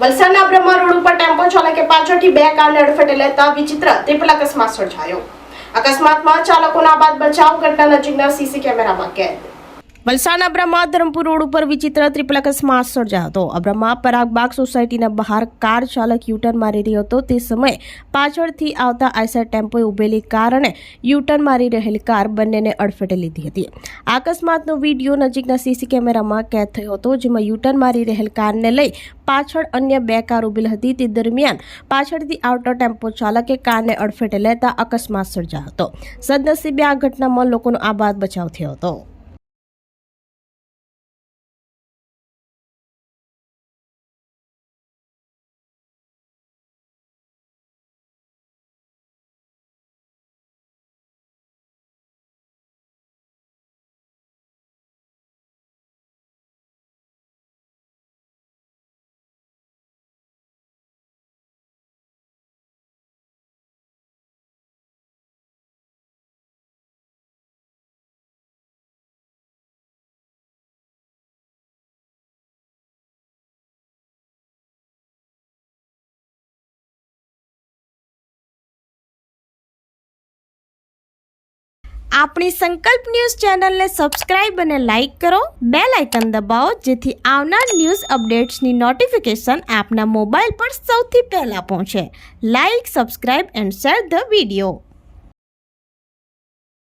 વલસાડના બ્રહ્મા રોડ ઉપર ટેમ્પો ચાલકે પાછળથી બે કારને અડફેટે લેતા વિચિત્ર ત્રિપલ અકસ્માત સર્જાયો। અકસ્માતમાં ચાલકોના બાદ બચાવ ઘટના નજીકના સીસી કેમેરામાં કેદ। વલસાડના બ્રહ્મા ધરમપુર રોડ ઉપર વિચિત્ર ત્રિપલ અકસ્માત સર્જાયો હતો। બ્રહ્મા પરાગબાગ સોસાયટીના બહાર કાર ચાલક યુટર્ન મારી રહ્યો હતો। તે સમયે પાછળથી આવતા આઈસર ટેમ્પોએ ઉભેલી કાર અને યુટર્ન મારી રહેલી કાર બંનેને અડફેટે લીધી હતી। આ અકસ્માતનો વિડીયો નજીકના સીસી કેમેરામાં કેદ થયો હતો, જેમાં યુટર્ન મારી રહેલ કારને લઈ પાછળ અન્ય બે કાર ઉભેલી હતી। તે દરમિયાન પાછળથી આવતો ટેમ્પો ચાલકે કારને અડફેટે લેતા અકસ્માત સર્જાયો હતો। સદનસીબે આ ઘટનામાં લોકોનો આબાદ બચાવ થયો હતો। આપણી સંકલ્પ ન્યૂઝ ચેનલને સબસ્ક્રાઇબ અને લાઇક કરો, બેલ આઇકન દબાવો, જેથી આવનાર ન્યૂઝ અપડેટ્સની નોટિફિકેશન આપના મોબાઈલ પર સૌથી પહેલા પહોંચે। Like, subscribe and share the video.